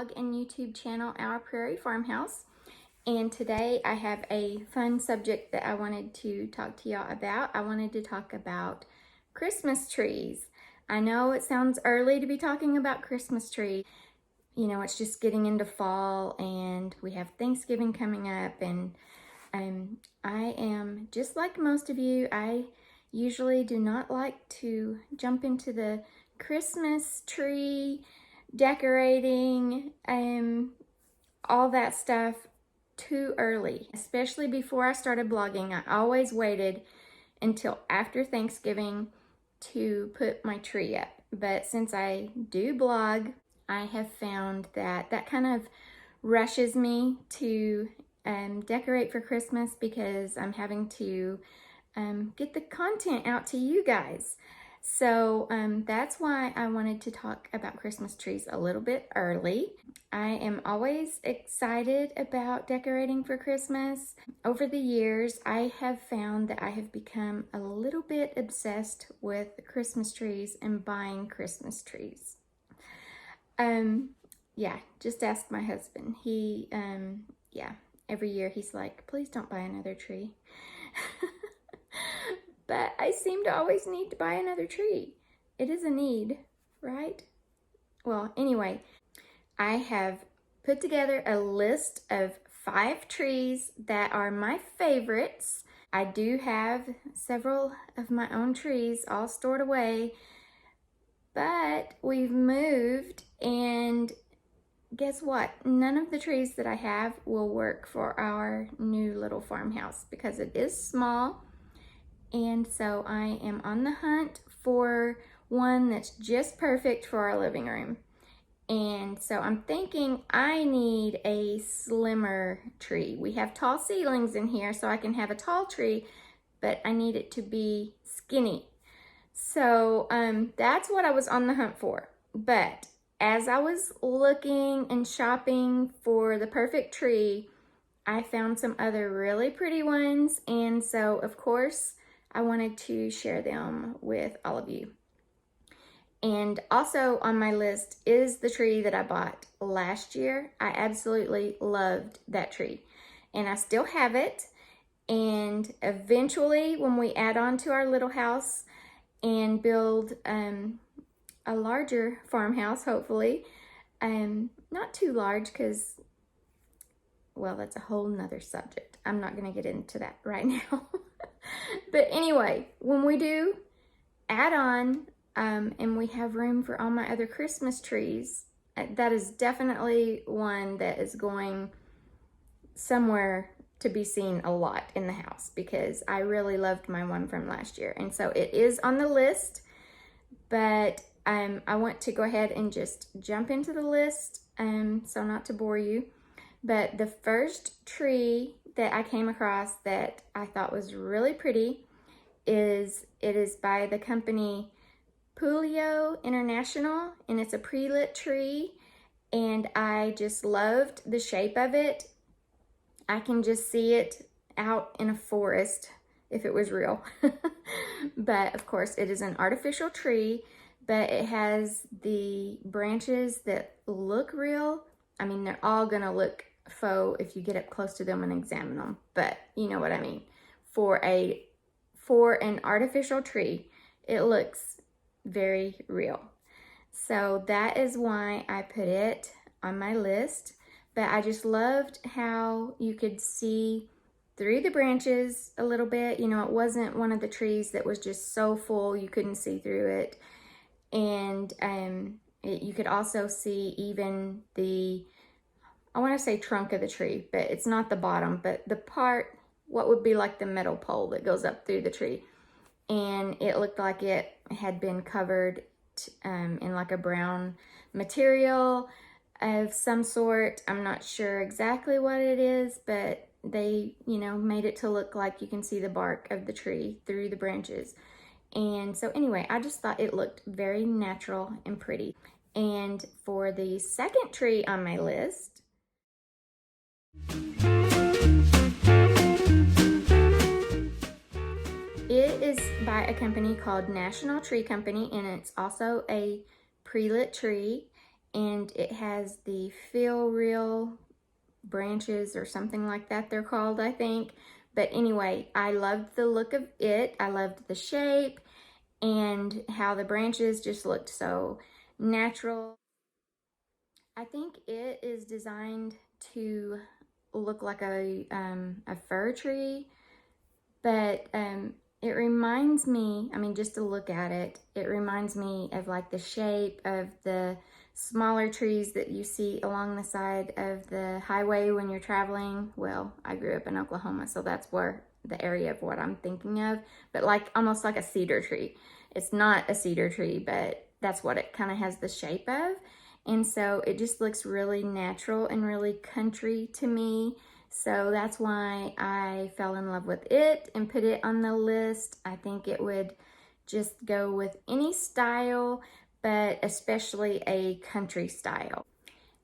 blog and YouTube channel, Our Prairie Farmhouse. And today I have a fun subject that I wanted to talk to y'all about. I wanted to talk about Christmas trees. I know it sounds early to be talking about Christmas trees. You know, it's just getting into fall and we have Thanksgiving coming up, and I am just like most of you. I usually do not like to jump into the Christmas tree decorating, all that stuff too early, especially before I started blogging. I always waited until after Thanksgiving to put my tree up. But since I do blog, I have found that that kind of rushes me to decorate for Christmas because I'm having to get the content out to you guys. So that's why I wanted to talk about Christmas trees a little bit early. I am always excited about decorating for Christmas. Over the years, I have found that I have become a little bit obsessed with Christmas trees and buying Christmas trees. Yeah, just ask my husband. He, every year he's like, please don't buy another tree. But I seem to always need to buy another tree. It is a need, right? Well, anyway, I have put together a list of 5 trees that are my favorites. I do have several of my own trees all stored away, but we've moved, and guess what? None of the trees that I have will work for our new little farmhouse because it is small. And so I am on the hunt for one that's just perfect for our living room. And so I'm thinking I need a slimmer tree. We have tall ceilings in here, so I can have a tall tree, but I need it to be skinny. So that's what I was on the hunt for. But as I was looking and shopping for the perfect tree, I found some other really pretty ones. And so, of course, I wanted to share them with all of you. And also on my list is the tree that I bought last year. I absolutely loved that tree, and I still have it. And eventually, when we add on to our little house and build a larger farmhouse, hopefully, not too large because, well, that's a whole nother subject. I'm not going to get into that right now. But anyway, when we do add on and we have room for all my other Christmas trees, that is definitely one that is going somewhere to be seen a lot in the house because I really loved my one from last year. And so it is on the list, but I want to go ahead and just jump into the list, so not to bore you. But the first tree that I came across that I thought was really pretty is by the company Puglio International, and it's a pre-lit tree, and I just loved the shape of it. I can just see it out in a forest if it was real. But of course it is an artificial tree, but it has the branches that look real. I mean, they're all gonna look faux if you get up close to them and examine them, but you know what I mean. For an artificial tree, it looks very real. So that is why I put it on my list. But I just loved how you could see through the branches a little bit. You know, it wasn't one of the trees that was just so full you couldn't see through it. And you could also see even the, I want to say trunk of the tree, but it's not the bottom, but the part, what would be like the metal pole that goes up through the tree. And it looked like it had been covered in like a brown material of some sort. I'm not sure exactly what it is, but they, you know, made it to look like you can see the bark of the tree through the branches. And so anyway, I just thought it looked very natural and pretty. And for the second tree on my list, it is by a company called National Tree Company, and it's also a pre-lit tree. and it has the Feel Real branches or something like that they're called, I think. But anyway, I loved the look of it. I loved the shape and how the branches just looked so natural. I think it is designed to look like a fir tree, but it reminds me, I mean, just to look at it, it reminds me of like the shape of the smaller trees that you see along the side of the highway when you're traveling. Well, I grew up in Oklahoma, so that's where the area of what I'm thinking of, but like almost like a cedar tree. It's not a cedar tree, but that's what it kind of has the shape of. And so it just looks really natural and really country to me. So that's why I fell in love with it and put it on the list. I think it would just go with any style, but especially a country style.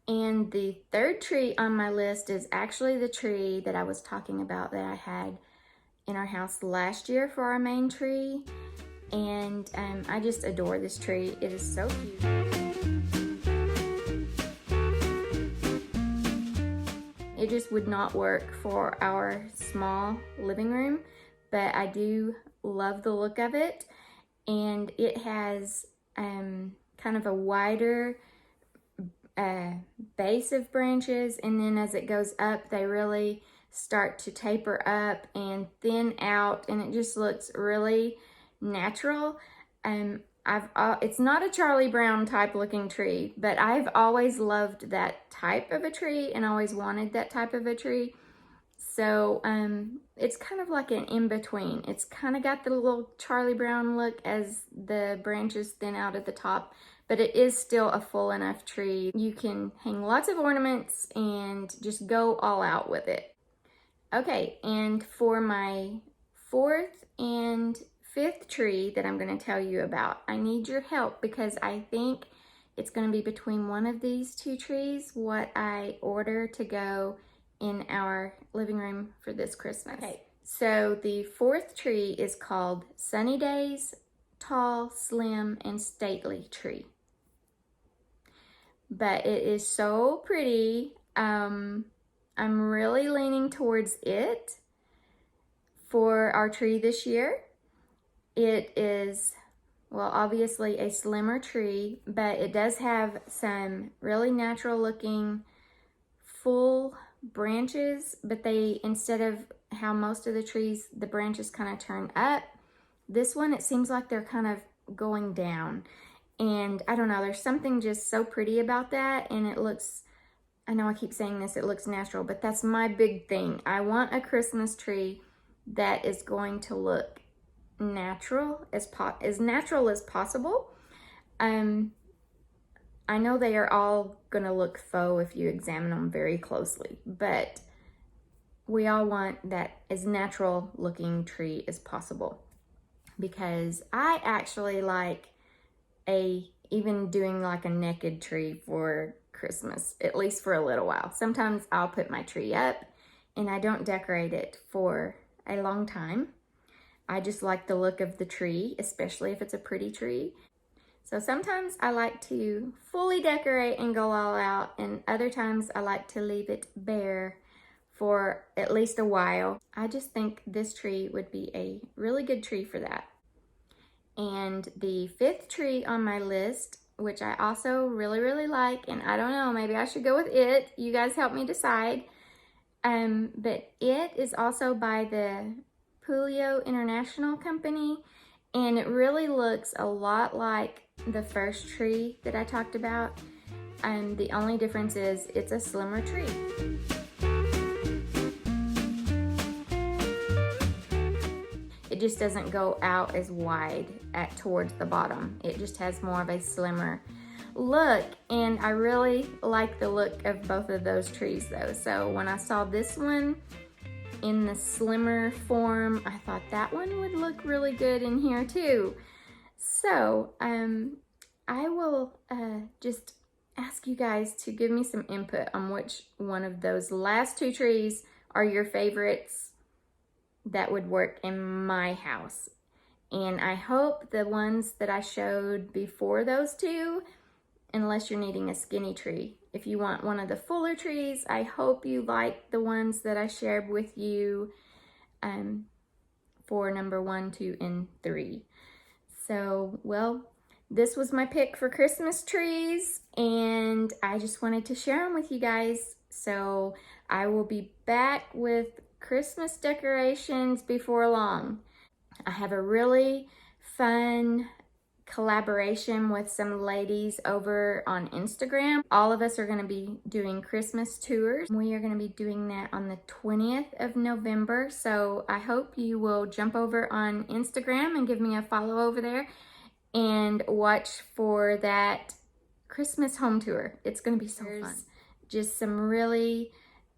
And the third tree on my list is actually the tree that I was talking about that I had in our house last year for our main tree. And I just adore this tree. It is so cute. It just would not work for our small living room, but I do love the look of it. And it has kind of a wider base of branches, and then as it goes up, they really start to taper up and thin out, and it just looks really natural. It's not a Charlie Brown type looking tree, but I've always loved that type of a tree and always wanted that type of a tree. So it's kind of like an in-between. It's kind of got the little Charlie Brown look as the branches thin out at the top, but it is still a full enough tree. You can hang lots of ornaments and just go all out with it. Okay, and for my fourth and fifth tree that I'm going to tell you about, I need your help because I think it's going to be between one of these two trees what I order to go in our living room for this Christmas. Okay, so the fourth tree is called Sunny Days Tall, Slim, and Stately Tree. But it is so pretty. I'm really leaning towards it for our tree this year. It is, well, obviously a slimmer tree, but it does have some really natural looking full branches, but they, instead of how most of the trees, the branches kind of turn up, this one, it seems like they're kind of going down. And I don't know, there's something just so pretty about that, and it looks, I know I keep saying this, it looks natural, but that's my big thing. I want a Christmas tree that is going to look natural as natural as possible. I know they are all gonna look faux if you examine them very closely, but we all want that as natural looking tree as possible, because I actually like even doing like a naked tree for Christmas, at least for a little while. Sometimes I'll put my tree up and I don't decorate it for a long time. I just like the look of the tree, especially if it's a pretty tree. So sometimes I like to fully decorate and go all out, and other times I like to leave it bare for at least a while. I just think this tree would be a really good tree for that. And the fifth tree on my list, which I also really, really like, and I don't know, maybe I should go with it. You guys help me decide. But it is also by the Puglio International company, and it really looks a lot like the first tree that I talked about. The only difference is it's a slimmer tree. It just doesn't go out as wide towards the bottom. It just has more of a slimmer look, and I really like the look of both of those trees though. So when I saw this one in the slimmer form, I thought that one would look really good in here too. So I will just ask you guys to give me some input on which one of those last two trees are your favorites that would work in my house. And I hope the ones that I showed before those two unless you're needing a skinny tree. If you want one of the fuller trees, I hope you like the ones that I shared with you for number 1, 2, and 3. So, well, this was my pick for Christmas trees, and I just wanted to share them with you guys. So I will be back with Christmas decorations before long. I have a really fun collaboration with some ladies over on Instagram. All of us are going to be doing Christmas tours. We are going to be doing that on the 20th of November. So I hope you will jump over on Instagram and give me a follow over there and watch for that Christmas home tour. It's going to be so fun. Just some really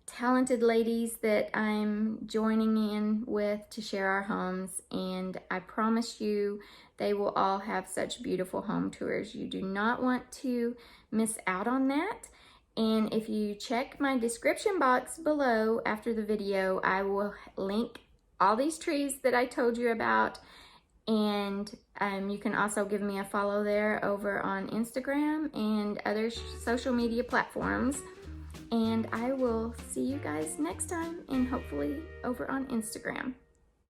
talented ladies that I'm joining in with to share our homes, and I promise you they will all have such beautiful home tours. You do not want to miss out on that. And if you check my description box below after the video, I will link all these trees that I told you about, and you can also give me a follow there over on Instagram and other social media platforms. And I will see you guys next time, and hopefully over on Instagram.